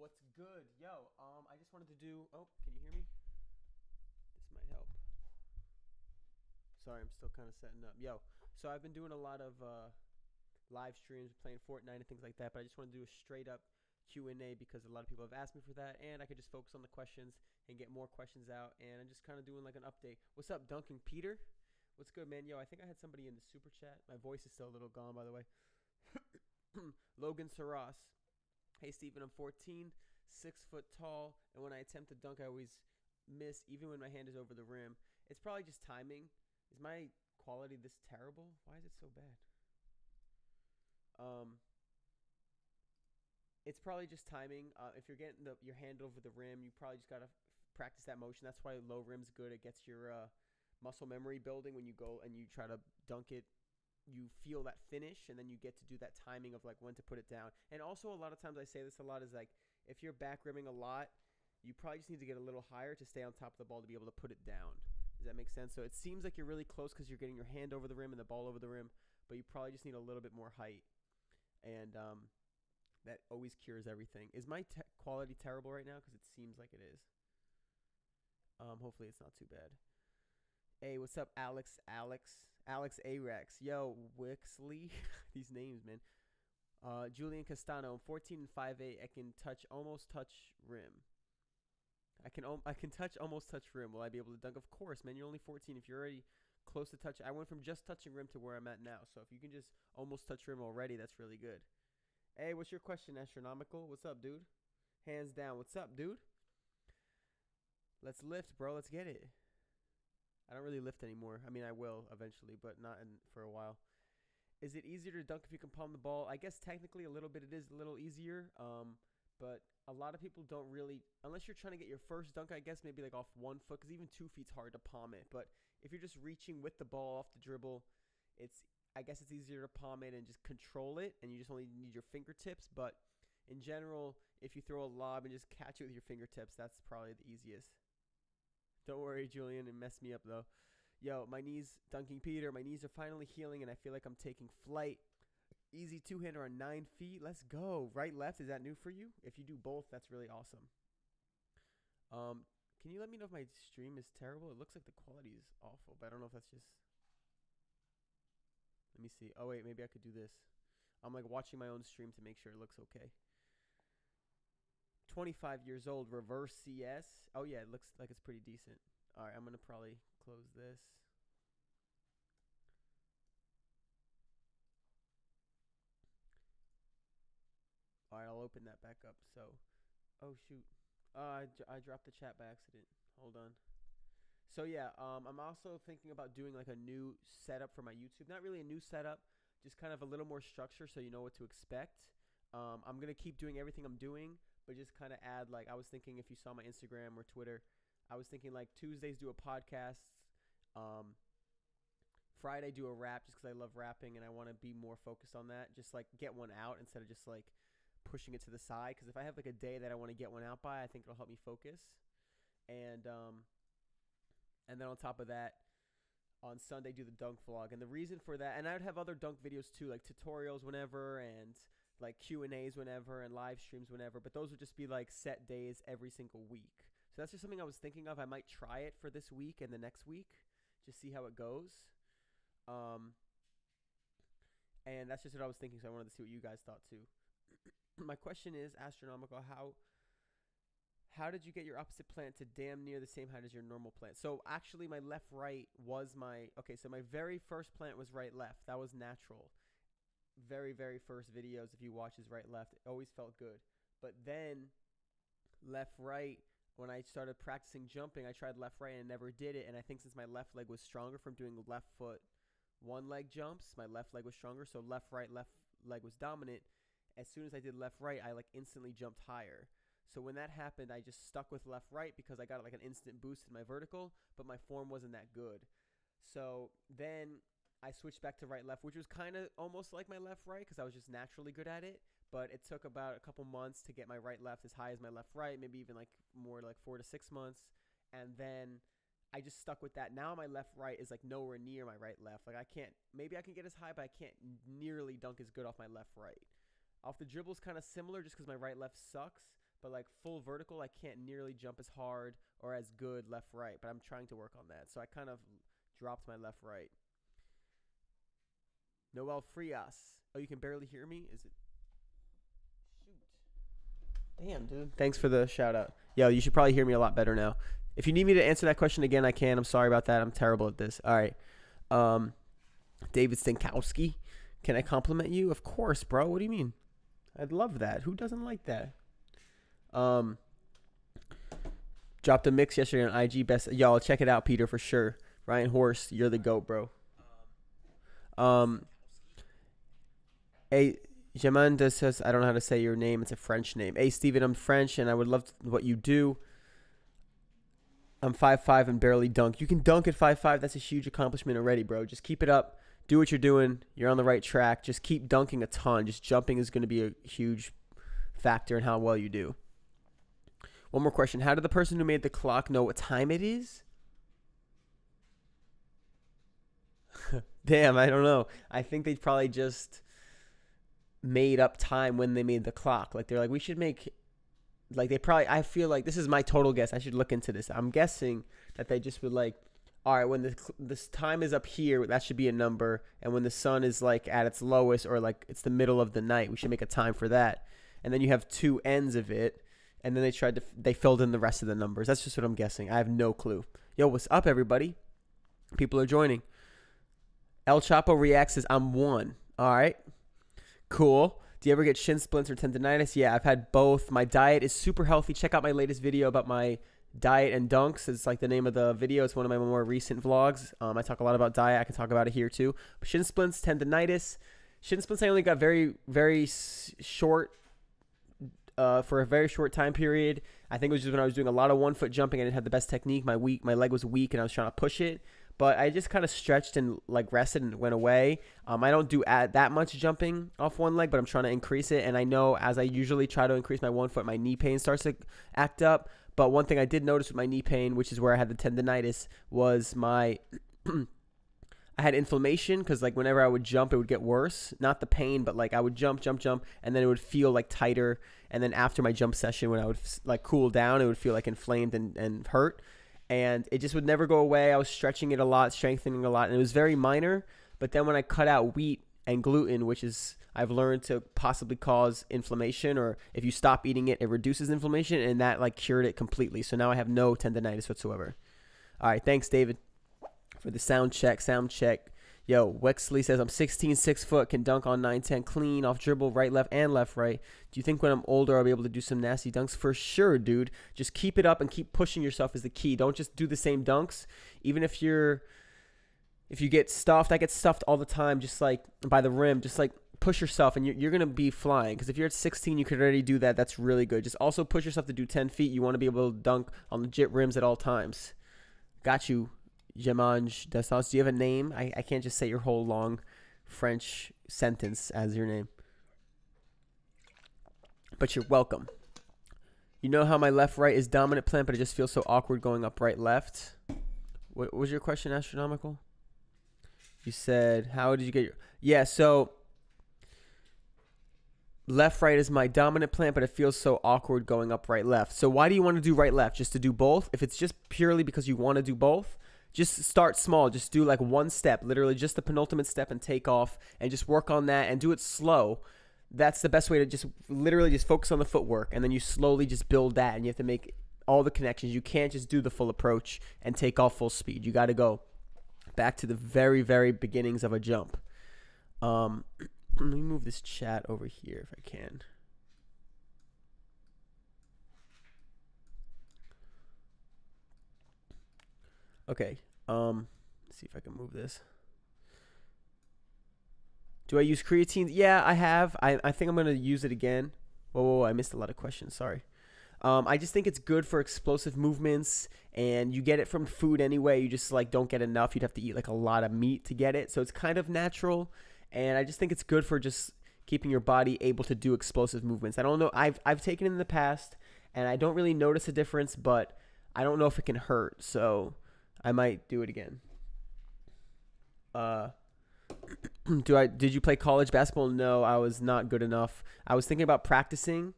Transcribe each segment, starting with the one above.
What's good? Yo, I just wanted to do. Oh, can you hear me? This might help. Sorry, I'm still kind of setting up. Yo, so I've been doing a lot of live streams, playing Fortnite and things like that, but I just want to do a straight up Q&A because a lot of people have asked me for that, and I could just focus on the questions and get more questions out, and I'm just kind of doing like an update. What's up, Duncan Peter? What's good, man? Yo, I think I had somebody in the super chat. My voice is still a little gone, by the way. Logan Saras. Hey, Steven, I'm 14, 6 foot tall, and when I attempt to dunk, I always miss, even when my hand is over the rim. It's probably just timing. Is my quality this terrible? Why is it so bad? Um, it's probably just timing. If you're getting your hand over the rim, you probably just gotta practice that motion. That's why low rim's good. It gets your muscle memory building when you go and you try to dunk it. You feel that finish, and then you get to do that timing of like when to put it down. And also, a lot of times I say this a lot is like if you're back rimming a lot, you probably just need to get a little higher to stay on top of the ball to be able to put it down. Does that make sense? So it seems like you're really close because you're getting your hand over the rim and the ball over the rim, but you probably just need a little bit more height. And that always cures everything. Is my quality terrible right now? Because it seems like it is. Hopefully it's not too bad. Hey, what's up, Alex? Alex Arex. Yo, Wixley. These names, man. Julian Castano. I'm 14 and 5'8". I can almost touch rim. I can touch almost touch rim. Will I be able to dunk? Of course, man. You're only 14. If you're already close to touch, I went from just touching rim to where I'm at now. So if you can just almost touch rim already, that's really good. Hey, what's your question, Astronomical? What's up, dude? Hands down. What's up, dude? Let's lift, bro. Let's get it. I don't really lift anymore. I mean, I will eventually, but not for a while. Is it easier to dunk if you can palm the ball? I guess technically a little bit it is a little easier. But a lot of people don't really, unless you're trying to get your first dunk, I guess maybe like off 1 foot, because even 2 feet's hard to palm it. But if you're just reaching with the ball off the dribble, I guess it's easier to palm it and just control it, and you just only need your fingertips. But in general, if you throw a lob and just catch it with your fingertips, that's probably the easiest. Don't worry, Julian. It messed me up, though. Yo, my knees, Dunking Peter, my knees are finally healing, and I feel like I'm taking flight. Easy two-hander on 9 feet. Let's go. Right, left, is that new for you? If you do both, that's really awesome. Can you let me know if my stream is terrible? It looks like the quality is awful, but I don't know if that's just... Let me see. Oh, wait, maybe I could do this. I'm, like, watching my own stream to make sure it looks okay. 25 years old, reverse CS. Oh, yeah, it looks like it's pretty decent. All right, I'm going to probably close this. All right, I'll open that back up. So, oh, shoot. I dropped the chat by accident. Hold on. So, yeah, I'm also thinking about doing like a new setup for my YouTube. Not really a new setup, just kind of a little more structure so you know what to expect. I'm going to keep doing everything I'm doing, but just kind of add, like, I was thinking if you saw my Instagram or Twitter, I was thinking like Tuesdays do a podcast, Friday do a rap just because I love rapping and I want to be more focused on that. Just like get one out instead of just like pushing it to the side. Because if I have like a day that I want to get one out by, I think it'll help me focus. And then on top of that, on Sunday do the dunk vlog. And the reason for that, and I would have other dunk videos too, like tutorials whenever and like Q&As whenever and live streams whenever, but those would just be like set days every single week. So that's just something I was thinking of. I might try it for this week and the next week, just see how it goes. And that's just what I was thinking, so I wanted to see what you guys thought too. My question is, Astronomical, how did you get your opposite plant to damn near the same height as your normal plant? So actually my left-right was so my very first plant was right-left. That was natural. Very, very first videos, if you watch, is right-left. It always felt good. But then left-right, when I started practicing jumping, I tried left-right and never did it. And I think since my left leg was stronger from doing left foot one leg jumps, my left leg was stronger. So left-right, left leg was dominant. As soon as I did left-right, I like instantly jumped higher. So when that happened, I just stuck with left-right because I got like an instant boost in my vertical, but my form wasn't that good. So then I switched back to right-left, which was kind of almost like my left-right because I was just naturally good at it. But it took about a couple months to get my right-left as high as my left-right, maybe even like more like 4 to 6 months. And then I just stuck with that. Now my left-right is like nowhere near my right-left. Like maybe I can get as high, but I can't nearly dunk as good off my left-right. Off the dribble is kind of similar just because my right-left sucks. but like full vertical, I can't nearly jump as hard or as good left right. But I'm trying to work on that. So I kind of dropped my left right. Noel Frias. Oh, you can barely hear me? Is it? Shoot. Damn, dude. Thanks for the shout out. Yo, you should probably hear me a lot better now. If you need me to answer that question again, I can. I'm sorry about that. I'm terrible at this. All right. David Stankowski. Can I compliment you? Of course, bro. What do you mean? I'd love that. Who doesn't like that? Dropped a mix yesterday on IG. Best. Y'all, check it out, Peter, for sure. Ryan Horst, you're the GOAT, bro. Hey, Jamanda says, I don't know how to say your name. It's a French name. Hey, Steven, I'm French, and I would love what you do. I'm 5'5" and barely dunk. You can dunk at 5'5". That's a huge accomplishment already, bro. Just keep it up. Do what you're doing. You're on the right track. Just keep dunking a ton. Just jumping is going to be a huge factor in how well you do. One more question. How did the person who made the clock know what time it is? Damn, I don't know. I think they probably just made up time when they made the clock. Like, they're like, we should make... Like, they probably... I feel like... This is my total guess. I should look into this. I'm guessing that they just would, like... All right, when this time is up here, that should be a number. And when the sun is, like, at its lowest or, like, it's the middle of the night, we should make a time for that. And then you have two ends of it. And then they filled in the rest of the numbers. That's just what I'm guessing. I have no clue. Yo, what's up, everybody? People are joining. El Chapo reacts as I'm one. All right. Cool. Do you ever get shin splints or tendonitis? Yeah, I've had both. My diet is super healthy. Check out my latest video about my diet and dunks. It's like the name of the video. It's one of my more recent vlogs. I talk a lot about diet. I can talk about it here too. But shin splints, tendonitis. Shin splints I only got very, very short, for a very short time period. I think it was just when I was doing a lot of 1 foot jumping. I didn't have the best technique. My leg was weak and I was trying to push it. But I just kind of stretched and like rested and went away. I don't do that much jumping off one leg, but I'm trying to increase it. And I know as I usually try to increase my 1 foot, my knee pain starts to act up. But one thing I did notice with my knee pain, which is where I had the tendonitis, was my I had inflammation because like whenever I would jump, it would get worse. Not the pain, but like I would jump, and then it would feel like tighter. And then after my jump session, when I would like cool down, it would feel like inflamed and hurt. And it just would never go away. I was stretching it a lot, strengthening a lot, and it was very minor. But then when I cut out wheat and gluten, which is I've learned to possibly cause inflammation, or if you stop eating it, it reduces inflammation, and that like cured it completely. So now I have no tendonitis whatsoever. All right, thanks, David, for the sound check. Yo, Wexley says, I'm 16, 6 foot, can dunk on 9'10", clean, off dribble, right, left, and left, right. Do you think when I'm older I'll be able to do some nasty dunks? For sure, dude. Just keep it up and keep pushing yourself is the key. Don't just do the same dunks. Even if you get stuffed, I get stuffed all the time, just like by the rim, just like push yourself and you're going to be flying. Because if you're at 16, you could already do that. That's really good. Just also push yourself to do 10 feet. You want to be able to dunk on legit rims at all times. Got you. Jemange Desas. Do you have a name? I can't just say your whole long French sentence as your name. But you're welcome. You know how my left-right is dominant plant, but it just feels so awkward going up right-left? What was your question, Astronomical? You said, how did you get your... Yeah, so left-right is my dominant plant, but it feels so awkward going up right-left. So why do you want to do right-left? Just to do both? If it's just purely because you want to do both, just start small. Just do like one step, literally just the penultimate step, and take off and just work on that and do it slow. That's the best way to just literally just focus on the footwork, and then you slowly just build that, and you have to make all the connections. You can't just do the full approach and take off full speed. You got to go back to the very, very beginnings of a jump. Let me move this chat over here if I can. Okay, let's see if I can move this. Do I use creatine? Yeah, I have. I think I'm going to use it again. Whoa, I missed a lot of questions. Sorry. I just think it's good for explosive movements, and you get it from food anyway. You just like don't get enough. You'd have to eat like a lot of meat to get it. So it's kind of natural, and I just think it's good for just keeping your body able to do explosive movements. I don't know. I've taken it in the past, and I don't really notice a difference, but I don't know if it can hurt. So I might do it again. Did you play college basketball? No, I was not good enough. I was thinking about practicing,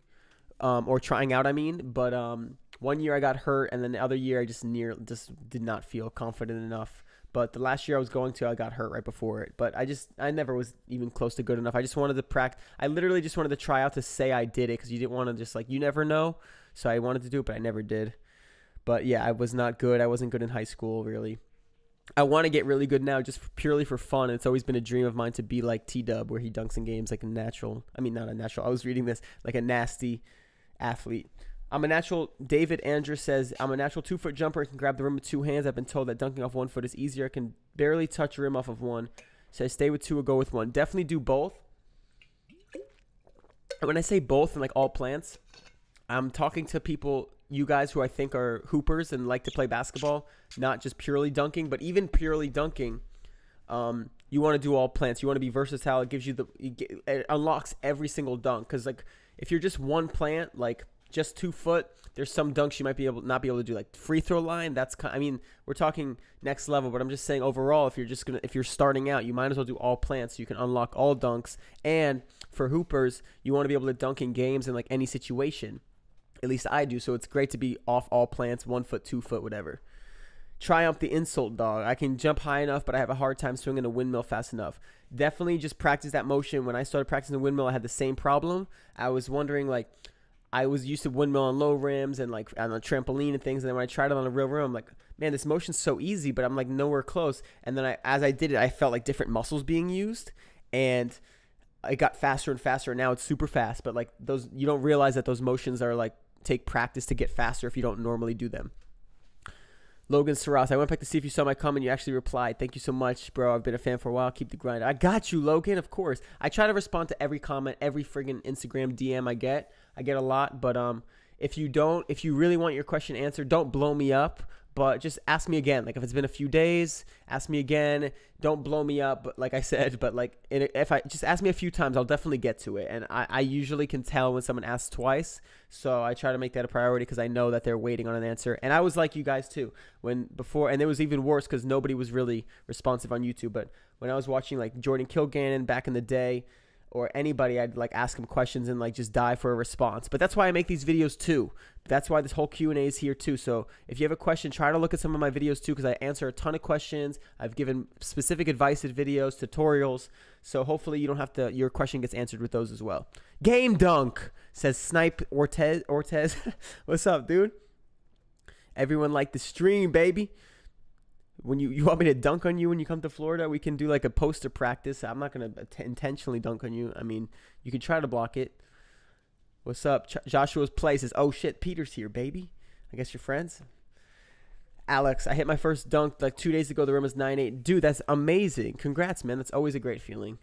or trying out, I mean. But one year I got hurt, and then the other year I just did not feel confident enough. But the last year I was going to, I got hurt right before it. But I never was even close to good enough. I just wanted to practice. I literally just wanted to try out to say I did it, because you didn't want to just like, you never know. So I wanted to do it, but I never did. But yeah, I was not good. I wasn't good in high school, really. I want to get really good now, just purely for fun. It's always been a dream of mine to be like T-Dub, where he dunks in games like a natural. I mean, not a natural. I was reading this, like a nasty athlete. I'm a natural. David Andrew says, I'm a natural 2-foot jumper. I can grab the rim with 2 hands. I've been told that dunking off 1 foot is easier. I can barely touch rim off of 1. So I stay with 2 or go with 1. Definitely do both. And when I say both and like all plants, I'm talking to people, you guys who I think are hoopers and like to play basketball, not just purely dunking, but even purely dunking. You want to do all plants. You want to be versatile. It gives you it unlocks every single dunk. Because like if you're just one plant, like just 2 foot, there's some dunks you might not be able to do, like free throw line. I mean, we're talking next level, but I'm just saying overall, if you're starting out, you might as well do all plants so you can unlock all dunks. And for hoopers, you want to be able to dunk in games in like any situation. At least I do. So it's great to be off all plants, 1 foot, 2 foot, whatever. Triumph the insult dog. I can jump high enough, but I have a hard time swinging a windmill fast enough. Definitely just practice that motion. When I started practicing the windmill, I had the same problem. I was wondering, like, I was used to windmill on low rims and like on a trampoline and things. And then when I tried it on a real rim, I'm like, man, this motion's so easy, but I'm like nowhere close. And then as I did it, I felt like different muscles being used, and it got faster and faster. And now it's super fast, but like you don't realize that those motions are like, take practice to get faster if you don't normally do them. Logan Saras, I went back to see if you saw my comment. You actually replied. Thank you so much, bro. I've been a fan for a while. Keep the grind. I got you, Logan, of course. I try to respond to every comment, every friggin' Instagram DM I get. I get a lot, but if you really want your question answered, don't blow me up, but just ask me again. Like if it's been a few days, ask me again. Don't blow me up, but like I said, but like if I just ask me a few times, I'll definitely get to it. And I usually can tell when someone asks twice, so I try to make that a priority because I know that they're waiting on an answer. And I was like you guys too and it was even worse because nobody was really responsive on YouTube. But when I was watching like Jordan Kilgannon back in the day, or anybody, I'd like ask them questions and like just die for a response. But that's why I make these videos too. That's why this whole Q&A is here too. So if you have a question, try to look at some of my videos too, because I answer a ton of questions. I've given specific advice in videos, tutorials. So hopefully you don't have to, your question gets answered with those as well. Game Dunk says Snipe Ortez. What's up, dude? Everyone like the stream, baby. When you want me to dunk on you when you come to Florida, we can do like a poster practice. I'm not going to intentionally dunk on you. I mean, you can try to block it. What's up? Joshua's Play says, oh shit, Peter's here, baby. I guess you're friends. Alex, I hit my first dunk like 2 days ago. The rim was 9.8. Dude, that's amazing. Congrats, man. That's always a great feeling.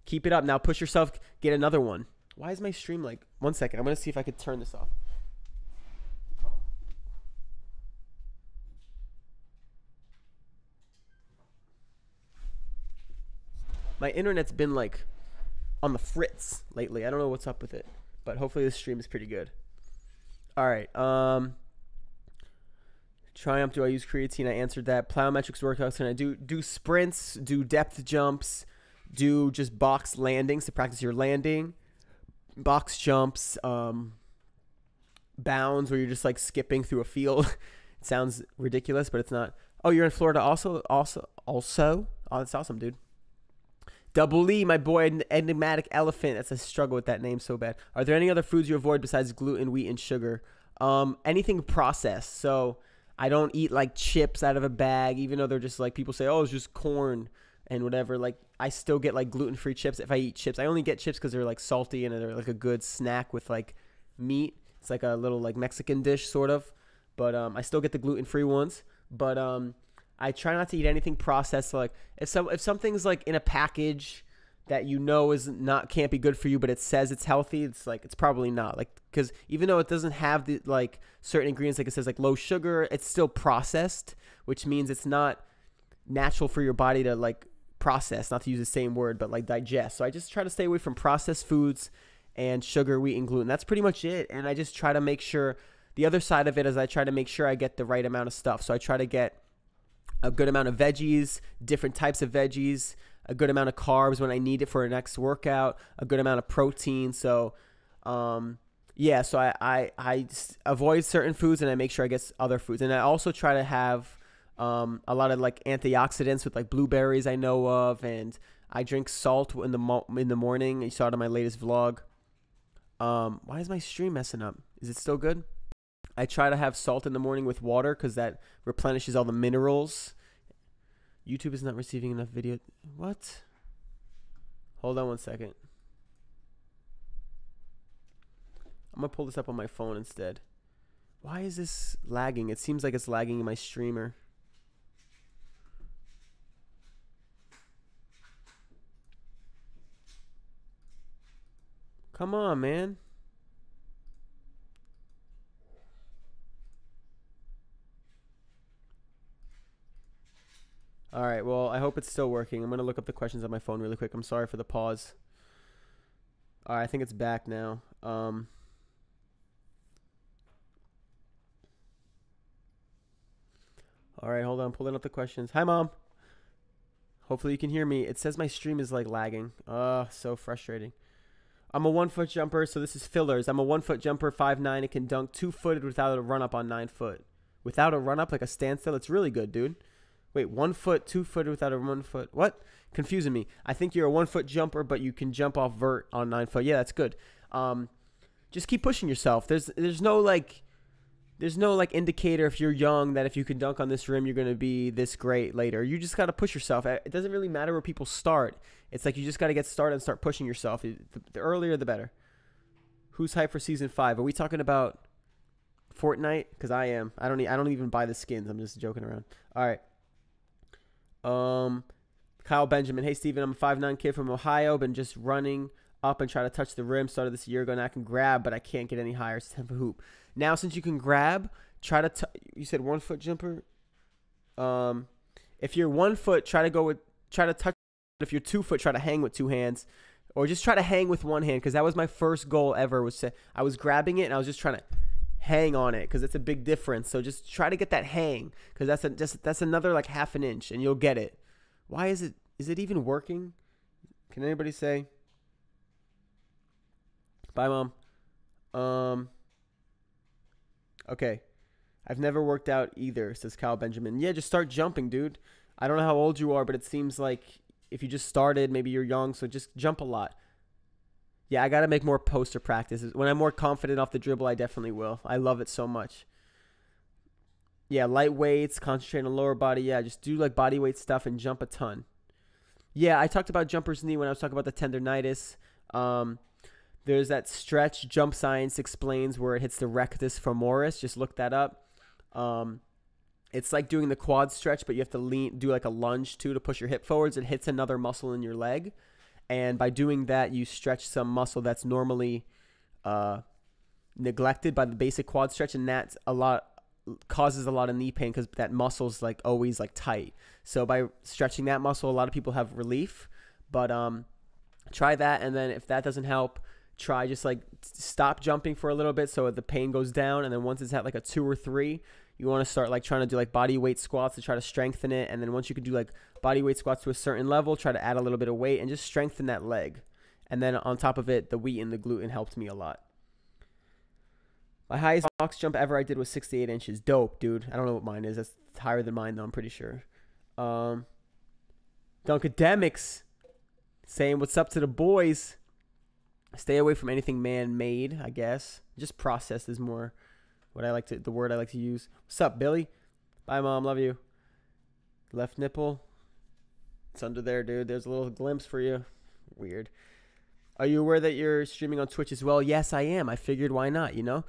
Keep it up. Now push yourself. Get another one. Why is my stream like... 1 second. I'm going to see if I could turn this off. My internet's been like on the fritz lately. I don't know what's up with it, but hopefully this stream is pretty good. All right. Triumph, do I use creatine? I answered that. Plyometrics workouts, and I do sprints, do depth jumps, do just box landings to practice your landing, box jumps, bounds where you're just like skipping through a field. It sounds ridiculous, but it's not. Oh, you're in Florida also? Oh, that's awesome, dude. Double E, my boy, enigmatic elephant. That's a struggle with that name so bad. Are there any other foods you avoid besides gluten, wheat, and sugar? Anything processed. So I don't eat like chips out of a bag, even though they're just like, people say, oh, it's just corn and whatever. Like I still get like gluten-free chips if I eat chips. I only get chips because they're like salty and they're like a good snack with like meat. It's like a little like Mexican dish sort of. But I still get the gluten-free ones. But I try not to eat anything processed. So like if something's like in a package that you know can't be good for you, but it says it's healthy, it's like it's probably not. Like because even though it doesn't have the like certain ingredients, like it says like low sugar, it's still processed, which means it's not natural for your body to like process. Not to use the same word, but like digest. So I just try to stay away from processed foods and sugar, wheat, and gluten. That's pretty much it. And I just try to make sure. The other side of it is I try to make sure I get the right amount of stuff. So I try to get a good amount of veggies, different types of veggies, a good amount of carbs when I need it for a next workout, a good amount of protein. So Yeah, so avoid certain foods and I make sure I get other foods, and I also try to have a lot of like antioxidants with like blueberries I know of, and I drink salt in the morning. You saw it in my latest vlog. Why is my stream messing up? Is it still good? I try to have salt in the morning with water because that replenishes all the minerals. YouTube is not receiving enough video. What? Hold on one second. I'm going to pull this up on my phone instead. Why is this lagging? It seems like it's lagging in my streamer. Come on, man. All right, well, I hope it's still working. I'm going to look up the questions on my phone really quick. I'm sorry for the pause. All right, I think it's back now. All right, hold on. Pulling up the questions. Hi, Mom. Hopefully you can hear me. It says my stream is like lagging. So frustrating. I'm a 1 foot jumper, so this is fillers. I'm a 1 foot jumper, 5'9". It can dunk 2-footed without a run up on 9 foot. Without a run up, like a standstill, it's really good, dude. Wait, 1 foot, 2-footed without a 1 foot. What? Confusing me. I think you're a 1 foot jumper, but you can jump off vert on 9 foot. Yeah, that's good. Just keep pushing yourself. There's no like indicator if you're young that if you can dunk on this rim, you're going to be this great later. You just got to push yourself. It doesn't really matter where people start. It's like you just got to get started and start pushing yourself. The earlier, the better. Who's hyped for season 5? Are we talking about Fortnite? Because I am. I don't even buy the skins. I'm just joking around. All right. Kyle Benjamin. Hey, Steven, I'm a 5'9" kid from Ohio. Been just running up and try to touch the rim. Started this year ago, and I can grab, but I can't get any higher. It's 10 foot hoop. Now, since you can grab, try to you said 1 foot jumper. If you're 1 foot, try to touch. If you're 2 foot, try to hang with two hands, or just try to hang with one hand. Because that was my first goal ever. I was grabbing it and I was just trying to hang on it because it's a big difference. So just try to get that hang because that's another like half an inch and you'll get it. Why is it even working? Can anybody say? Bye, Mom. Okay. I've never worked out either, says Kyle Benjamin. Yeah, just start jumping, dude. I don't know how old you are, but it seems like if you just started, maybe you're young, so just jump a lot. Yeah, I got to make more poster practices. When I'm more confident off the dribble, I definitely will. I love it so much. Yeah, light weights, concentrate on lower body. Yeah, just do like body weight stuff and jump a ton. Yeah, I talked about jumper's knee when I was talking about the tendonitis. There's that stretch. Jump Science explains where it hits the rectus femoris. Just look that up. It's like doing the quad stretch, but you have to do like a lunge too to push your hip forwards. It hits another muscle in your leg. And by doing that, you stretch some muscle that's normally neglected by the basic quad stretch. And that causes a lot of knee pain because that muscle's like always like tight. So by stretching that muscle, a lot of people have relief. But try that. And then if that doesn't help, try just like stop jumping for a little bit so the pain goes down. And then once it's at like a 2 or 3, you want to start like trying to do like body weight squats to try to strengthen it. And then once you can do like body weight squats to a certain level, try to add a little bit of weight and just strengthen that leg. And then on top of it, the wheat and the gluten helped me a lot. My highest box jump ever I did was 68 inches. Dope, dude. I don't know what mine is. That's higher than mine though, I'm pretty sure. Dunkademics saying what's up to the boys. Stay away from anything man-made, I guess. Just processed is more the word I like to use. What's up, Billy? Bye, Mom. Love you. Left nipple. It's under there, dude. There's a little glimpse for you. Weird. Are you aware that you're streaming on Twitch as well? Yes, I am. I figured why not, you know?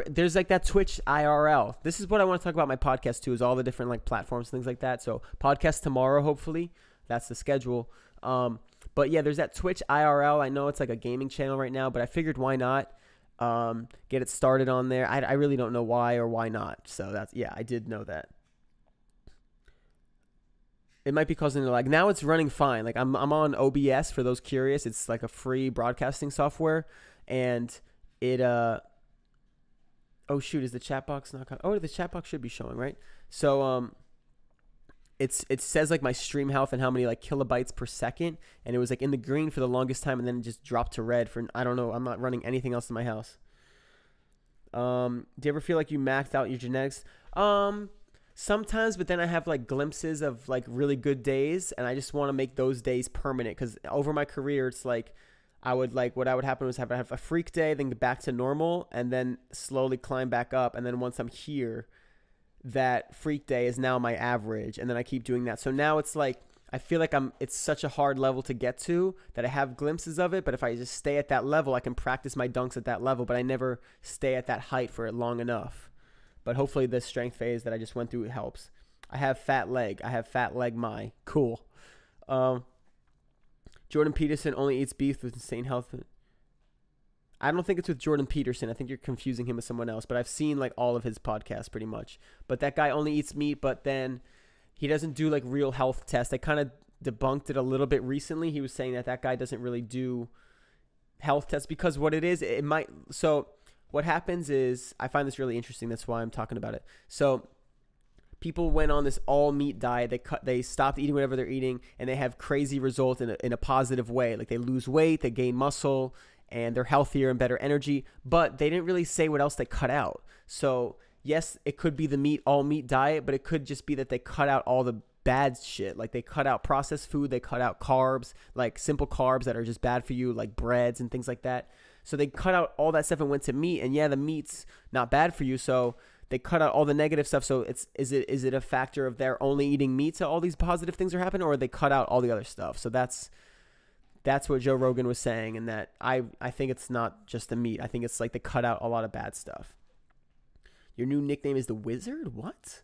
There's like that Twitch IRL. This is what I want to talk about my podcast too, is all the different like platforms, things like that. So podcast tomorrow, hopefully. That's the schedule. But yeah, there's that Twitch IRL. I know it's like a gaming channel right now, but I figured why not get it started on there. I really don't know why or why not. So I did know that. It might be causing the lag. Now it's running fine. Like I'm on OBS for those curious. It's like a free broadcasting software, and it oh shoot, is the chat box not? Oh, the chat box should be showing, right? So it says like my stream health and how many like kilobytes per second, and it was like in the green for the longest time, and then it just dropped to red for I don't know. I'm not running anything else in my house. Do you ever feel like you maxed out your genetics? Sometimes, but then I have like glimpses of like really good days, and I just want to make those days permanent. Because over my career, it's like I would like what I would happen was have a freak day, then get back to normal, and then slowly climb back up. And then once I'm here, that freak day is now my average, and then I keep doing that. So now it's like I feel like it's such a hard level to get to that I have glimpses of it, but if I just stay at that level, I can practice my dunks at that level, but I never stay at that height for it long enough. But hopefully this strength phase that I just went through helps. I have fat leg. My cool. Jordan Peterson only eats beef with insane health. I don't think it's with Jordan Peterson. I think you're confusing him with someone else, but I've seen like all of his podcasts pretty much. But that guy only eats meat, but then he doesn't do like real health tests. I kind of debunked it a little bit recently. He was saying that guy doesn't really do health tests because what it is, it might. So what happens is, I find this really interesting. That's why I'm talking about it. So people went on this all meat diet. They stopped eating whatever they're eating, and they have crazy results in a positive way. Like they lose weight, they gain muscle, and they're healthier and better energy. But they didn't really say what else they cut out. So yes, it could be the all meat diet, but it could just be that they cut out all the bad shit. Like they cut out processed food, they cut out carbs, like simple carbs that are just bad for you, like breads and things like that. So they cut out all that stuff and went to meat, and yeah, the meat's not bad for you. So they cut out all the negative stuff. So is it a factor of they're only eating meat so all these positive things are happening, or they cut out all the other stuff? So that's what Joe Rogan was saying, and that I think it's not just the meat. I think it's like they cut out a lot of bad stuff. Your new nickname is the Wizard? What?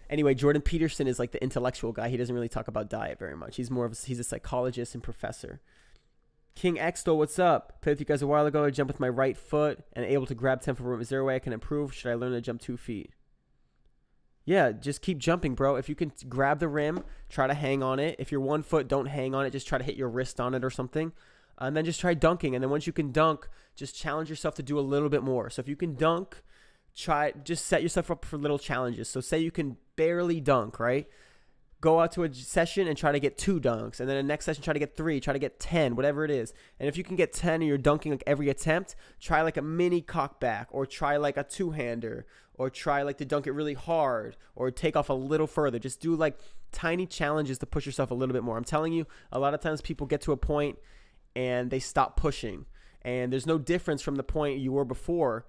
Anyway, Jordan Peterson is like the intellectual guy. He doesn't really talk about diet very much. He's a psychologist and professor. King Extol, what's up? Played with you guys a while ago. I jumped with my right foot and able to grab 10 from room. Is there a way I can improve? Should I learn to jump 2 feet? Yeah, just keep jumping, bro. If you can grab the rim, try to hang on it. If you're 1 foot, don't hang on it. Just try to hit your wrist on it or something. And then just try dunking. And then once you can dunk, just challenge yourself to do a little bit more. So if you can dunk, just set yourself up for little challenges. So say you can barely dunk, right? Go out to a session and try to get 2 dunks. And then the next session, try to get 3, try to get 10, whatever it is. And if you can get 10 and you're dunking like every attempt, try like a mini cockback, or try like a 2-hander, or try like to dunk it really hard, or take off a little further. Just do like tiny challenges to push yourself a little bit more. I'm telling you, a lot of times people get to a point and they stop pushing. And there's no difference from the point you were before.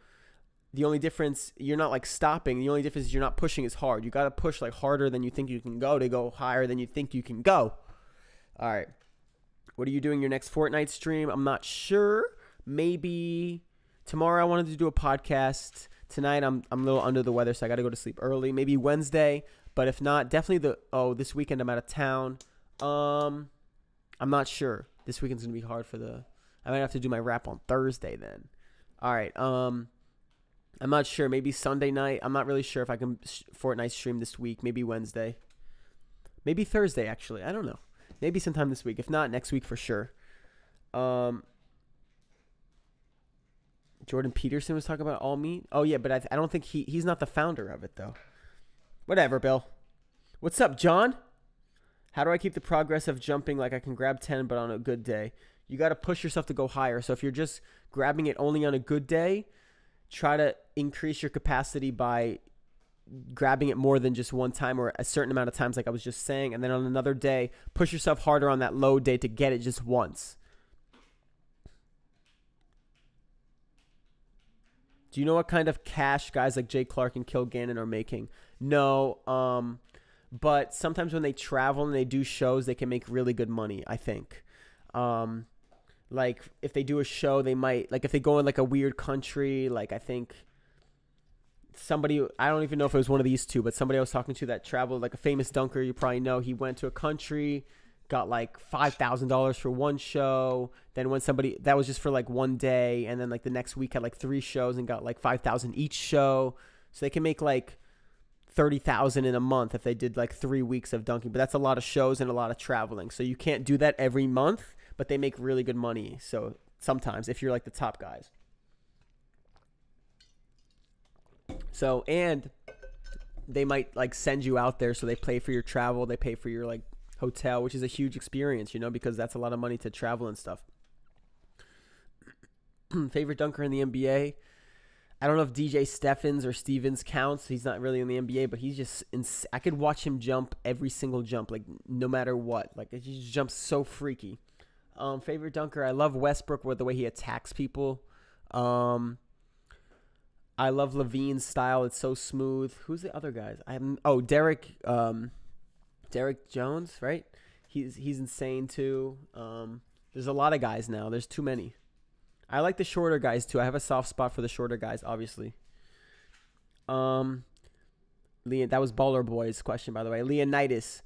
The only difference, you're not like stopping. The only difference is you're not pushing as hard. You got to push like harder than you think you can go to go higher than you think you can go. All right. What are you doing your next Fortnite stream? I'm not sure. Maybe tomorrow I wanted to do a podcast. Tonight I'm a little under the weather, so I got to go to sleep early. Maybe Wednesday. But if not, definitely this weekend I'm out of town. I'm not sure. This weekend's going to be hard I might have to do my rap on Thursday then. All right. I'm not sure. Maybe Sunday night. I'm not really sure if I can Fortnite stream this week. Maybe Wednesday. Maybe Thursday, actually. I don't know. Maybe sometime this week. If not, next week for sure. Jordan Peterson was talking about all meat. Oh, yeah, but I don't think he's not the founder of it, though. Whatever, Bill. What's up, John? How do I keep the progress of jumping like I can grab 10, but on a good day? You got to push yourself to go higher. So if you're just grabbing it only on a good day, try to increase your capacity by grabbing it more than just one time or a certain amount of times, like I was just saying. And then on another day, push yourself harder on that low day to get it just once. Do you know what kind of cash guys like Jay Clark and Kilgannon are making? No. But sometimes when they travel and they do shows, they can make really good money, I think. Like if they do a show, they might, like if they go in like a weird country, like I think somebody, I don't even know if it was one of these two, but somebody I was talking to that traveled, like a famous dunker, you probably know, he went to a country, got like $5,000 for one show. Then when that was just for like one day. And then like the next week had like 3 shows and got like $5,000 each show. So they can make like $30,000 in a month if they did like 3 weeks of dunking, but that's a lot of shows and a lot of traveling. So you can't do that every month, but they make really good money. So sometimes if you're like the top guys. So, and they might like send you out there. So they pay for your travel. They pay for your like hotel, which is a huge experience, because that's a lot of money to travel and stuff. Favorite dunker in the NBA? I don't know if DJ Steffens or Stevens counts. He's not really in the NBA, but he's just I could watch him jump every single jump, like no matter what. Like he just jumps so freaky. Favorite dunker, I love Westbrook with the way he attacks people. I love Levine's style. It's so smooth. Who's the other guys? Derek Jones, right? He's insane too. There's a lot of guys now. There's too many. I like the shorter guys too. I have a soft spot for the shorter guys, obviously. That was Baller Boy's question, by the way. Leonidas.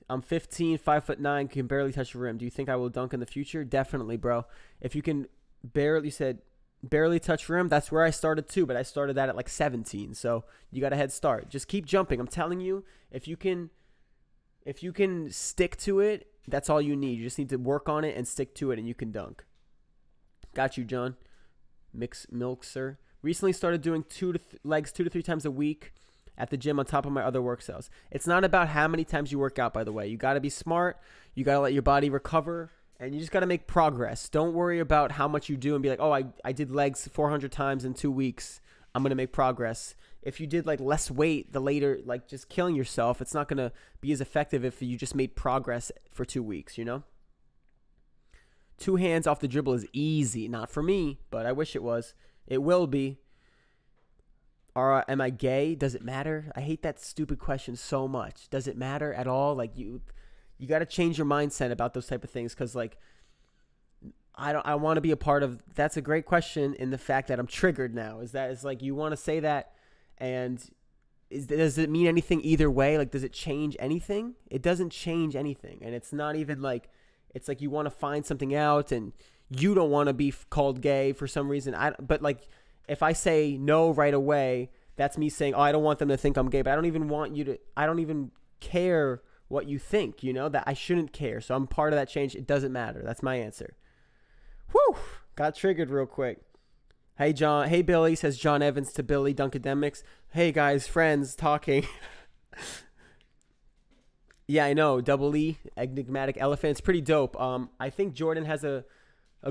I'm 15, 5'9", can barely touch the rim. Do you think I will dunk in the future? Definitely, bro. If you can barely touch rim, that's where I started too, but I started that at like 17. So you got a head start. Just keep jumping. I'm telling you, if you can stick to it, that's all you need. You just need to work on it and stick to it, and you can dunk. Got you, John. Milkser. Recently started doing legs 2 to 3 times a week at the gym on top of my other workouts. It's not about how many times you work out, by the way. You got to be smart. You got to let your body recover, and you just got to make progress. Don't worry about how much you do and be like, oh, I did legs 400 times in 2 weeks. I'm going to make progress. If you did like less weight, like just killing yourself, it's not going to be as effective if you just made progress for 2 weeks, you know? 2 hands off the dribble is easy. Not for me, but I wish it was. It will be. Am I gay? Does it matter? I hate that stupid question so much. Does it matter at all? Like you got to change your mindset about those type of things, because like I want to be a part of. That's a great question in the fact that I'm triggered now. Is like you want to say that, and does it mean anything either way? Like, does it change anything? It doesn't change anything, and it's not even like. It's like you want to find something out, and you don't want to be called gay for some reason. But like, if I say no right away, that's me saying, oh, I don't want them to think I'm gay. But I don't even want you to. I don't even care what you think. You know that I shouldn't care. So I'm part of that change. It doesn't matter. That's my answer. Whew! Got triggered real quick. Hey John. Hey Billy, says John Evans to Billy Dunkademics. Hey guys, friends talking. Yeah, I know. Double E, Enigmatic Elephant. It's pretty dope. I think Jordan has a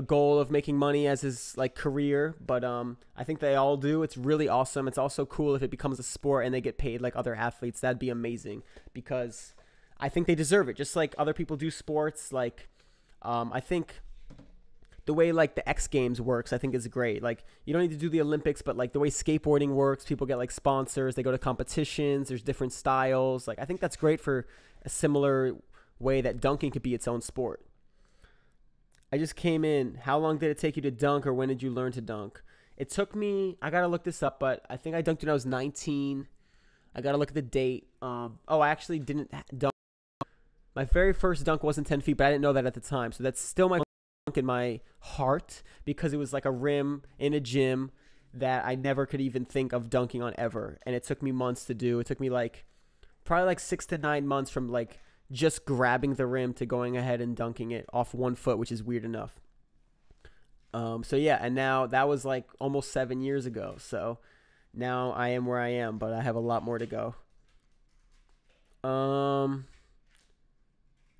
goal of making money as his like career, but I think they all do. It's really awesome. It's also cool if it becomes a sport and they get paid like other athletes. That'd be amazing, because I think they deserve it. Just like other people do sports. Like, I think the way like the X Games works, I think is great. Like, you don't need to do the Olympics, but like the way skateboarding works, people get like sponsors. They go to competitions. There's different styles. Like, I think that's great for a similar way that dunking could be its own sport. I just came in. How long did it take you to dunk, or when did you learn to dunk? It took me, I got to look this up, but I think I dunked when I was 19. I got to look at the date. I actually didn't dunk. My very first dunk wasn't 10 feet, but I didn't know that at the time. So that's still my dunk in my heart, because it was like a rim in a gym that I never could even think of dunking on ever. And it took me months to do. It took me probably 6 to 9 months from like just grabbing the rim to going ahead and dunking it off 1 foot, which is weird enough. So yeah, and now that was like almost 7 years ago. So now I am where I am, but I have a lot more to go.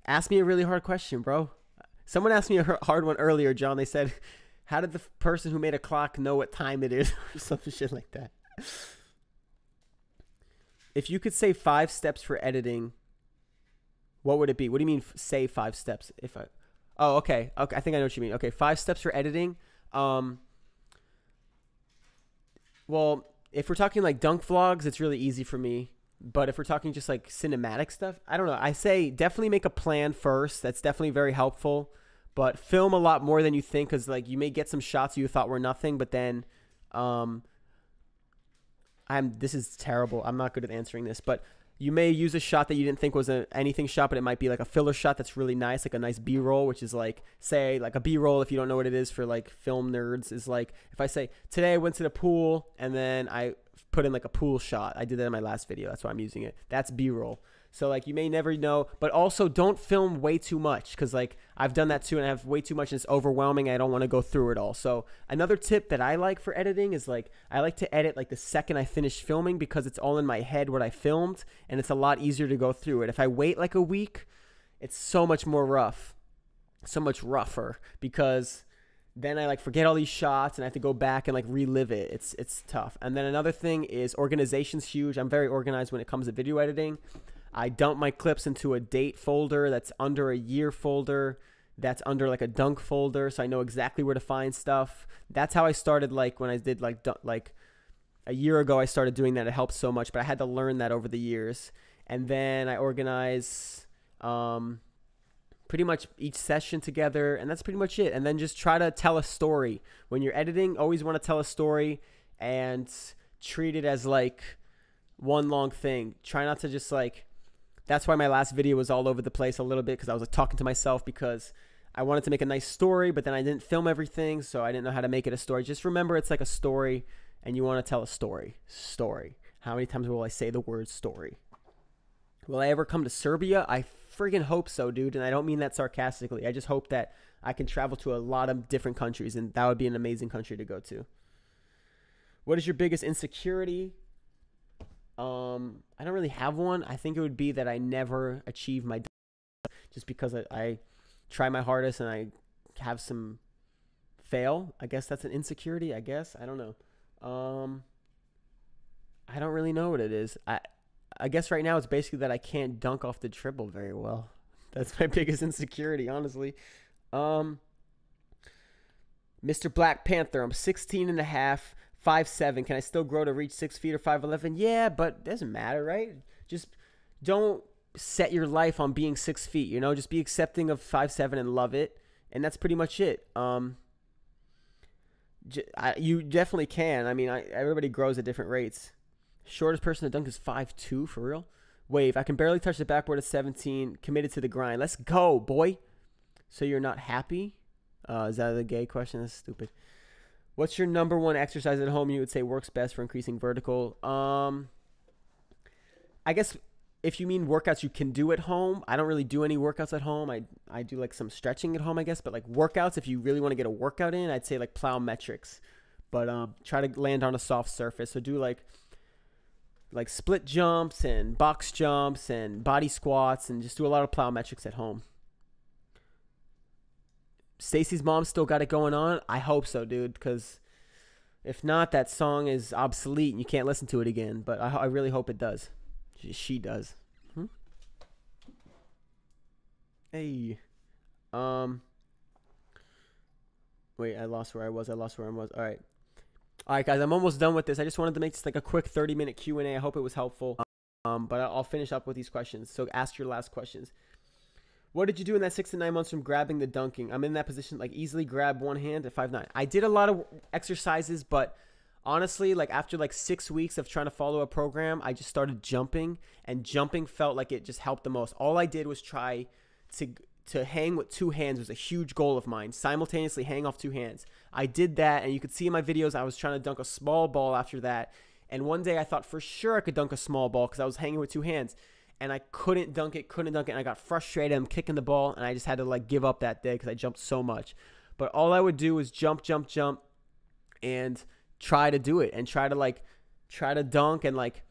Ask me a really hard question, bro. Someone asked me a hard one earlier, John. They said, how did the person who made a clock know what time it is? Or some shit like that. If you could say 5 steps for editing, what would it be? What do you mean say 5 steps? Okay. I think I know what you mean. Okay, 5 steps for editing. Well, if we're talking like dunk vlogs, it's really easy for me. But if we're talking just like cinematic stuff, I don't know. I say definitely make a plan first. That's definitely very helpful. But film a lot more than you think, because like you may get some shots you thought were nothing, but then this is terrible. I'm not good at answering this, but you may use a shot that you didn't think was anything shot, but it might be like a filler shot that's really nice, like a nice B-roll, which is like, say, like a B-roll, if you don't know what it is for like film nerds, is like if I say, today I went to the pool, and then I put in like a pool shot. I did that in my last video. That's why I'm using it. That's B-roll. So like you may never know, but also don't film way too much, because like I've done that too, and I have way too much and it's overwhelming. I don't want to go through it all. So another tip that I like for editing is like I like to edit like the second I finish filming, because it's all in my head what I filmed, and it's a lot easier to go through it. If I wait like a week, it's so much more rougher, because then I like forget all these shots and I have to go back and like relive it. It's tough. And then another thing is organization's huge. I'm very organized when it comes to video editing. I dump my clips into a date folder that's under a year folder, that's under like a dunk folder, so I know exactly where to find stuff. That's how I started, like when I did like a year ago I started doing that. It helped so much, but I had to learn that over the years. And then I organize pretty much each session together, and that's pretty much it. And then just try to tell a story. When you're editing, always want to tell a story and treat it as like one long thing. Try not to just like, that's why my last video was all over the place a little bit, because I was like talking to myself because I wanted to make a nice story, but then I didn't film everything, so I didn't know how to make it a story. Just remember, it's like a story, and you want to tell a story. Story. How many times will I say the word story? Will I ever come to Serbia? I friggin' hope so, dude, and I don't mean that sarcastically. I just hope that I can travel to a lot of different countries, and that would be an amazing country to go to. What is your biggest insecurity? I don't really have one. I think it would be that I never achieve my just because I try my hardest and I have some fail. I guess that's an insecurity, I guess. I don't know. I don't really know what it is. I guess right now it's basically that I can't dunk off the dribble very well. That's my biggest insecurity, honestly. Mr. Black Panther, I'm 16 and a half, 5'7". Can I still grow to reach 6 feet or 5'11"? Yeah, but it doesn't matter, right? Just don't set your life on being 6 feet, you know? Just be accepting of 5'7" and love it. And that's pretty much it. You definitely can. I mean, everybody grows at different rates. Shortest person to dunk is 5'2", for real. Wave, I can barely touch the backboard at 17. Committed to the grind. Let's go, boy. So you're not happy? Is that a gay question? That's stupid. What's your number one exercise at home you would say works best for increasing vertical? I guess if you mean workouts you can do at home, I don't really do any workouts at home. I do like some stretching at home, I guess. But like workouts, if you really want to get a workout in, I'd say like plyometrics. But try to land on a soft surface. So do like split jumps and box jumps and body squats and just do a lot of plyometrics at home. Stacy's mom still got it going on? I hope so, dude, because if not, that song is obsolete and you can't listen to it again. But I really hope it does. She does. Hey. Wait, I lost where I was. All right. All right, guys, I'm almost done with this. I just wanted to make this like a quick 30-minute Q&A. I hope it was helpful. But I'll finish up with these questions. So ask your last questions. What did you do in that 6 to 9 months from grabbing the dunking? I'm in that position, like easily grab one hand at 5'9". I did a lot of exercises, but honestly, like after like 6 weeks of trying to follow a program, I just started jumping, and jumping felt like it just helped the most. All I did was try to hang with 2 hands. Was a huge goal of mine. Simultaneously hang off 2 hands. I did that, and you could see in my videos I was trying to dunk a small ball after that. And one day I thought for sure I could dunk a small ball because I was hanging with 2 hands. And I couldn't dunk it, and I got frustrated. I'm kicking the ball, and I just had to like give up that day because I jumped so much. But all I would do was jump, and try to do it, and try to dunk, and like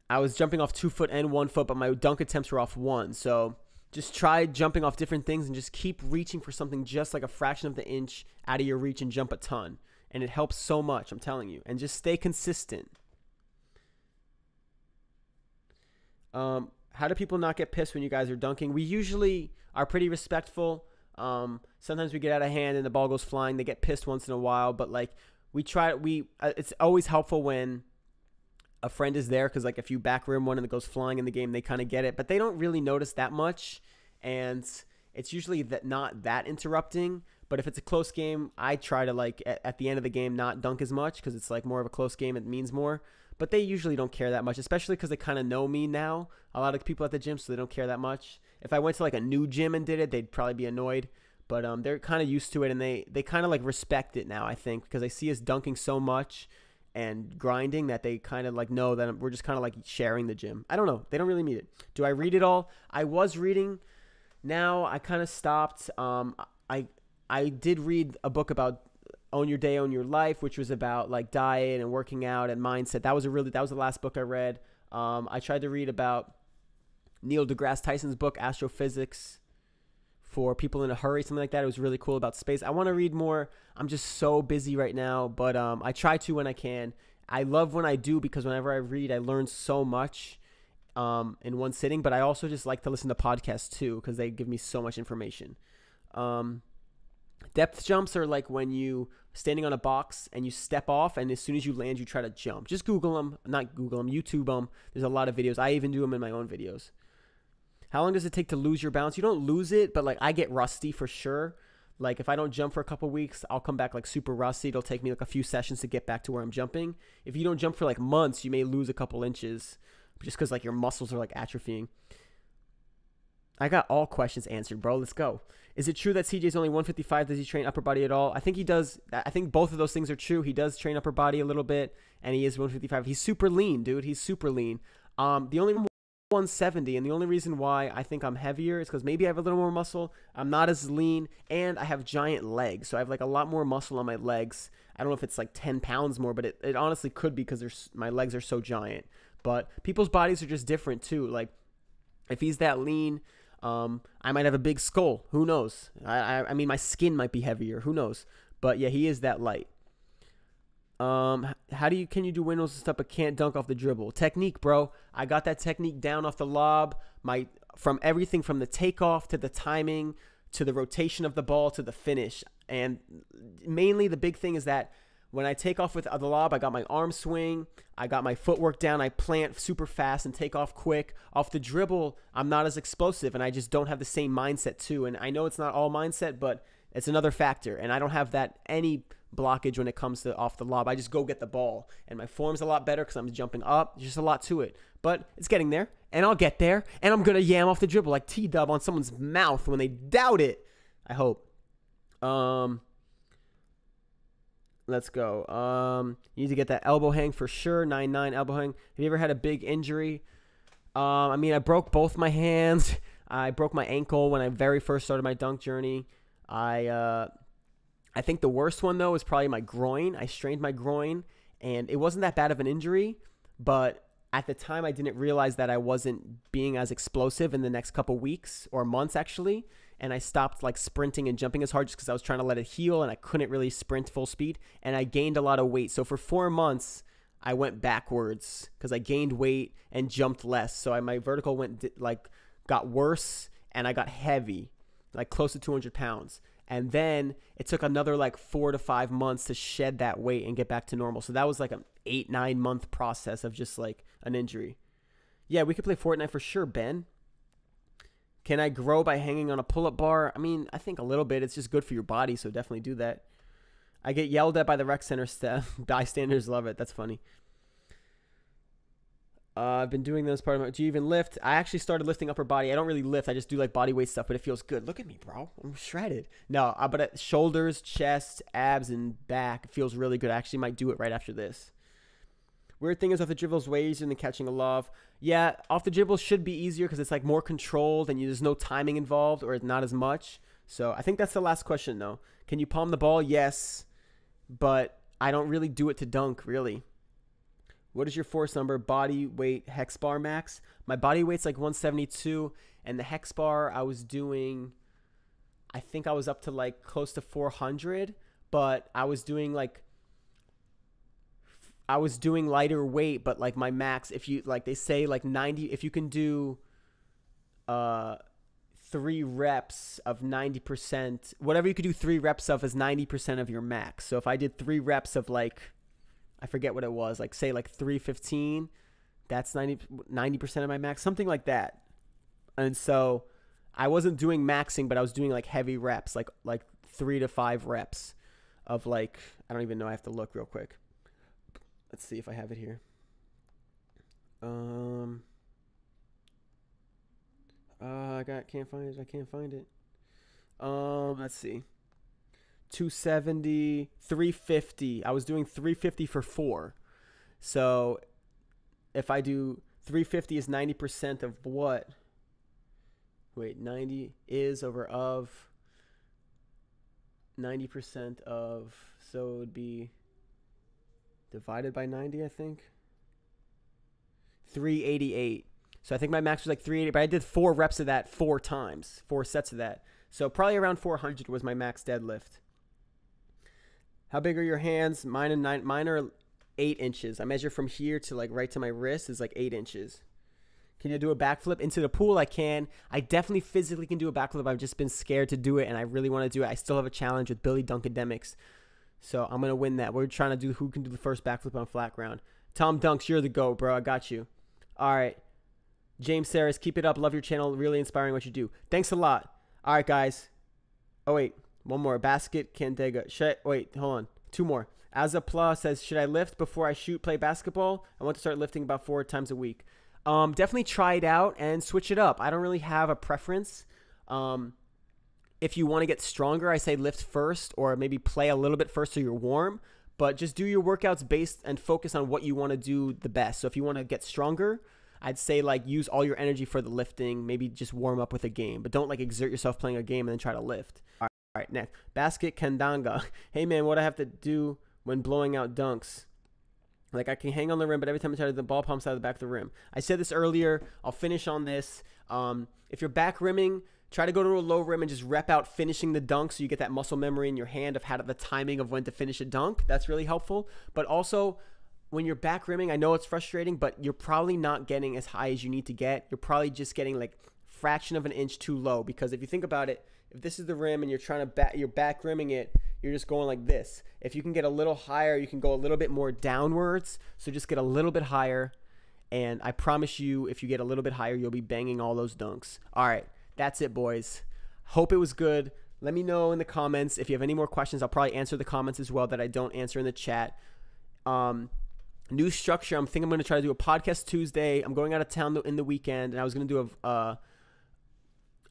I was jumping off 2 foot and 1 foot, but my dunk attempts were off 1. So just try jumping off different things and just keep reaching for something just like a fraction of the inch out of your reach and jump a ton. And it helps so much, I'm telling you. And just stay consistent. How do people not get pissed when you guys are dunking? We usually are pretty respectful. Sometimes we get out of hand and the ball goes flying. They get pissed once in a while, but like it's always helpful when a friend is there, because like if you back rim one and it goes flying in the game, they kind of get it, but they don't really notice that much, and it's usually not that interrupting. But if it's a close game, I try to like at the end of the game not dunk as much, because it's like more of a close game. It means more. But they usually don't care that much, especially because they kind of know me now. A lot of people at the gym, so they don't care that much. If I went to like a new gym and did it, they'd probably be annoyed. But they're kind of used to it, and they kind of like respect it now, I think, because they see us dunking so much and grinding that they kind of like know that we're just kind of like sharing the gym. I don't know. They don't really need it. Do I read it all? I was reading. Now I kind of stopped. I did read a book about Own Your Day, Own Your Life, which was about like diet and working out and mindset. That was the last book I read. I tried to read about Neil deGrasse Tyson's book, Astrophysics, for people in a hurry, something like that. It was really cool about space. I want to read more. I'm just so busy right now, but I try to when I can. I love when I do because whenever I read, I learn so much in one sitting, but I also just like to listen to podcasts too because they give me so much information. Depth jumps are like when you standing on a box and you step off, and as soon as you land, you try to jump. Just Google them, not Google them, YouTube them. There's a lot of videos. I even do them in my own videos. How long does it take to lose your balance? You don't lose it, but like I get rusty for sure. Like if I don't jump for a couple weeks, I'll come back like super rusty. It'll take me like a few sessions to get back to where I'm jumping. If you don't jump for like months, you may lose a couple inches just because like your muscles are like atrophying. I got all questions answered, bro. Let's go. Is it true that CJ's only 155? Does he train upper body at all? I think he does. I think both of those things are true. He does train upper body a little bit, and he is 155. He's super lean, dude. He's super lean. The only 170, and the only reason why I think I'm heavier is because maybe I have a little more muscle. I'm not as lean, and I have giant legs, so I have like a lot more muscle on my legs. I don't know if it's like 10 pounds more, but it honestly could be because my legs are so giant. But people's bodies are just different too. Like if he's that lean, I might have a big skull. Who knows? I mean, my skin might be heavier. Who knows? But yeah, he is that light. Can you do windmills and stuff but can't dunk off the dribble? Technique, bro. I got that technique down off the lob. From everything from the takeoff to the timing to the rotation of the ball to the finish. And mainly the big thing is that when I take off with the lob, I got my arm swing. I got my footwork down. I plant super fast and take off quick. Off the dribble, I'm not as explosive, and I just don't have the same mindset too. And I know it's not all mindset, but it's another factor. And I don't have that any blockage when it comes to off the lob. I just go get the ball, and my form's a lot better because I'm jumping up. There's just a lot to it, but it's getting there, and I'll get there, and I'm gonna yam off the dribble like T-Dub on someone's mouth when they doubt it. I hope. Let's go. You need to get that elbow hang for sure. 9-9 elbow hang. Have you ever had a big injury? I mean, I broke both my hands. I broke my ankle when I very first started my dunk journey. I think the worst one, though, is probably my groin. I strained my groin, and it wasn't that bad of an injury, but at the time I didn't realize that I wasn't being as explosive in the next couple weeks or months, actually, and I stopped like sprinting and jumping as hard just because I was trying to let it heal, and I couldn't really sprint full speed, and I gained a lot of weight. So for 4 months, I went backwards because I gained weight and jumped less. So my vertical got worse, and I got heavy, like close to 200 pounds. And then it took another like 4 to 5 months to shed that weight and get back to normal. So that was like an 8-9 month process of just like an injury. Yeah, we could play Fortnite for sure, Ben. Can I grow by hanging on a pull-up bar? I mean, I think a little bit. It's just good for your body, so definitely do that. I get yelled at by the rec center staff. Bystanders love it. That's funny. I've been doing this part of my... Do you even lift? I actually started lifting upper body. I don't really lift. I just do like body weight stuff, but it feels good. Look at me, bro. I'm shredded. No, but shoulders, chest, abs, and back. It feels really good. I actually might do it right after this. Weird thing is off the dribble is way easier than catching a lob. Yeah, off the dribble should be easier because it's like more controlled and there's no timing involved or not as much. So I think that's the last question, though. Can you palm the ball? Yes, but I don't really do it to dunk, really. What is your force number? Body weight hex bar max? My body weight's like 172, and the hex bar I was doing, I think I was up to like close to 400, but I was doing lighter weight, but like my max, if you like, they say like 90, if you can do 3 reps of 90%, whatever you could do 3 reps of is 90% of your max. So if I did 3 reps of like, I forget what it was, like say like 315, that's 90% of my max, something like that. And so I wasn't doing maxing, but I was doing like heavy reps, like 3 to 5 reps of like, I don't even know, I have to look real quick. Let's see if I have it here. I can't find it. Let's see. 270, 350. I was doing 350 for 4. So if I do 350 is 90% of what? Wait, 90 is over of 90% of, so it would be divided by 90, I think. 388. So I think my max was like 380, but I did 4 reps of that 4 times, 4 sets of that. So probably around 400 was my max deadlift. How big are your hands? Mine are 8 inches. I measure from here to like right to my wrist is like 8 inches. Can you do a backflip into the pool? I can. I definitely physically can do a backflip. I've just been scared to do it, and I really want to do it. I still have a challenge with Billy Dunkademics, so I'm going to win that. We're trying to do who can do the first backflip on flat ground. Tom Dunks, you're the GOAT, bro. I got you. All right. James Saris, keep it up. Love your channel. Really inspiring what you do. Thanks a lot. All right, guys. Oh, wait. One more. Basket Candega. Wait, hold on. 2 more. Azapla says, should I lift before I play basketball? I want to start lifting about 4 times a week. Definitely try it out and switch it up. I don't really have a preference. If you want to get stronger, I say lift first or maybe play a little bit first so you're warm. But just do your workouts based and focus on what you want to do the best. So if you want to get stronger, I'd say like use all your energy for the lifting. Maybe just warm up with a game. But don't like exert yourself playing a game and then try to lift. All right, next. Basket Kandanga. Hey, man, what I have to do when blowing out dunks? Like, I can hang on the rim, but every time I try to, the ball pumps out of the back of the rim. I said this earlier. I'll finish on this. If you're back rimming, try to go to a low rim and just rep out finishing the dunk so you get that muscle memory in your hand of how the timing of when to finish a dunk. That's really helpful. But also, when you're back rimming, I know it's frustrating, but you're probably not getting as high as you need to get. You're probably just getting, like, fraction of an inch too low. Because if you think about it, if this is the rim and you're trying to you're back rimming it, you're just going like this. If you can get a little higher, you can go a little bit more downwards. So just get a little bit higher. And I promise you, if you get a little bit higher, you'll be banging all those dunks. All right. That's it, boys. Hope it was good. Let me know in the comments. If you have any more questions, I'll probably answer the comments as well that I don't answer in the chat. New structure. I'm thinking I'm going to try to do a podcast Tuesday. I'm going out of town in the weekend. And I was going to do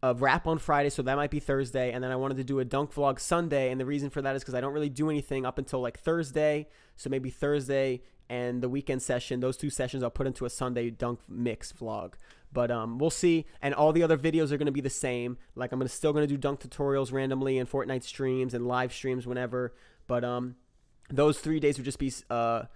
a wrap on Friday, so that might be Thursday, and then I wanted to do a dunk vlog Sunday, and the reason for that is because I don't really do anything up until like Thursday, so maybe Thursday and the weekend session, those 2 sessions I'll put into a Sunday dunk mix vlog. But we'll see, and all the other videos are going to be the same. Like I'm still going to do dunk tutorials randomly and Fortnite streams and live streams whenever, but those 3 days would just be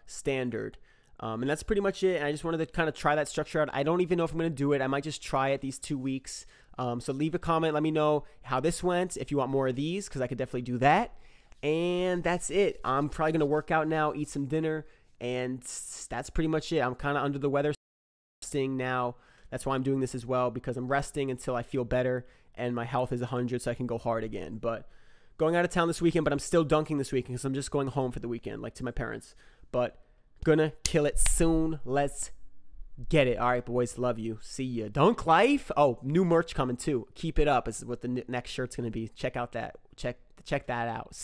standard. And that's pretty much it, and I just wanted to kind of try that structure out. I don't even know if I'm going to do it. I might just try it these 2 weeks. So leave a comment. Let me know how this went. If you want more of these, because I could definitely do that. And that's it. I'm probably going to work out now, eat some dinner, and that's pretty much it. I'm kind of under the weather now. That's why I'm doing this as well, because I'm resting until I feel better and my health is 100 so I can go hard again. But going out of town this weekend, but I'm still dunking this weekend because I'm just going home for the weekend, like to my parents. But gonna kill it soon. Let's get it. All right, boys. Love you. See ya. Dunk Life. Oh, new merch coming too. Keep it up is what the next shirt's going to be. Check out that. Check that out. See